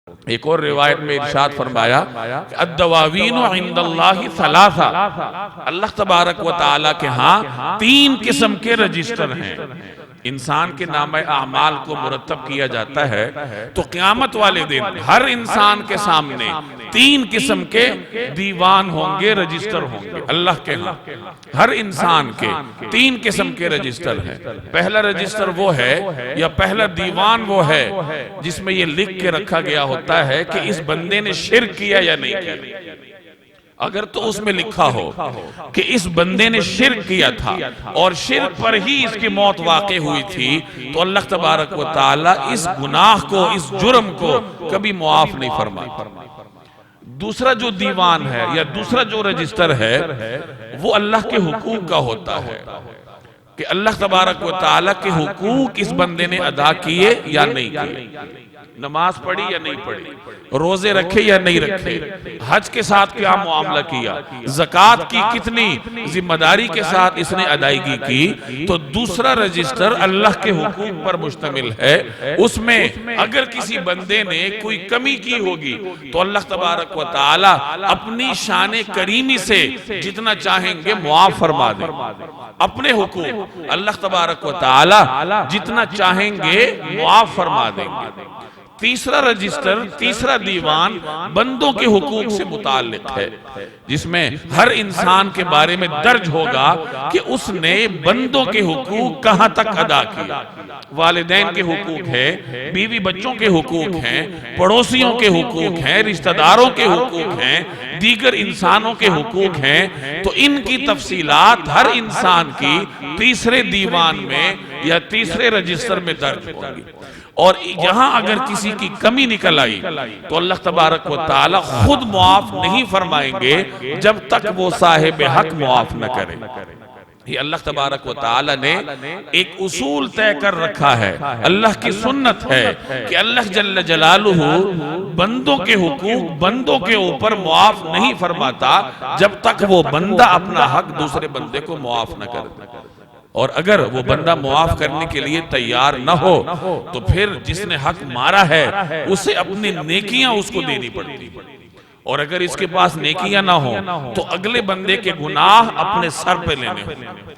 ایک اور روایت میں ارشاد فرمایا کہ الدواوین عند اللہ ثلاثہ، اللہ تبارک و تعالیٰ کے ہاں 3 قسم کے رجسٹر ہیں۔ انسان کے نامہ اعمال کو مرتب کیا جاتا ہے تو قیامت والے دن ہر انسان کے سامنے 3 قسم کے دیوان ہوں گے، رجسٹر ہوں گے اللہ کے ہاں۔ ہر انسان کے 3 قسم کے رجسٹر ہیں۔ پہلا رجسٹر وہ ہے یا پہلا دیوان وہ ہے جس میں یہ لکھ کے رکھا گیا ہوتا ہے کہ اس بندے نے شرک کیا یا نہیں کیا۔ اگر تو اس میں لکھا ہو کہ اس بندے نے شرک کیا تھا اور شرک پر ہی اس کی موت واقع ہوئی تھی تو اللہ تبارک و تعالی اس گناہ کو، اس جرم کو کبھی معاف نہیں فرماتا۔ دوسرا جو دیوان ہے یا دوسرا جو رجسٹر ہے وہ اللہ کے حقوق کا ہوتا ہے کہ اللہ تبارک و تعالی کے حقوق اس بندے نے ادا کیے یا نہیں کیے۔ نماز پڑھی یا نہیں پڑھی، روزے رکھے یا نہیں رکھے، حج کے ساتھ کیا معاملہ کیا، زکوٰۃ کی کتنی ذمہ داری کے ساتھ اس نے ادائیگی کی۔ تو دوسرا رجسٹر اللہ کے حقوق پر مشتمل ہے۔ اس میں اگر کسی بندے نے کوئی کمی کی ہوگی تو اللہ تبارک و تعالی اپنی شان کریمی سے جتنا چاہیں گے معاف فرما دیں۔ اپنے حقوق اللہ تبارک و تعالی جتنا چاہیں گے معاف فرما دیں گے۔ تیسرا رجسٹر، تیسرا دیوان بندوں کے حقوق سے متعلق ہے، جس میں ہر انسان کے بارے میں درج ہوگا کہ اس نے بندوں کے حقوق کہاں تک ادا کیا۔ والدین کے حقوق ہیں، بیوی بچوں کے حقوق ہیں، پڑوسیوں کے حقوق ہیں، رشتہ داروں کے حقوق ہیں، دیگر انسانوں کے حقوق ہیں۔ تو ان کی تفصیلات ہر انسان کی تیسرے دیوان میں یا تیسرے رجسٹر میں درج ہوگی۔ اور یہاں اگر کسی کی کمی نکل آئی تو اللہ تبارک و تعالی خود معاف نہیں فرمائیں گے جب تک وہ صاحب حق معاف نہ کرے۔ یہ اللہ تبارک و تعالی نے ایک اصول طے کر رکھا ہے، اللہ کی سنت ہے کہ اللہ جل جلالہ بندوں کے حقوق بندوں کے اوپر معاف نہیں فرماتا جب تک وہ بندہ اپنا حق دوسرے بندے کو معاف نہ کرے۔ اور اگر وہ بندہ معاف کرنے کے لیے تیار نہ ہو تو پھر جس نے حق مارا ہے اسے اپنی نیکیاں اس کو دینی پڑتی، اور اگر اس کے پاس نیکیاں نہ ہوں تو اگلے بندے کے گناہ اپنے سر پہ لینے ہوں۔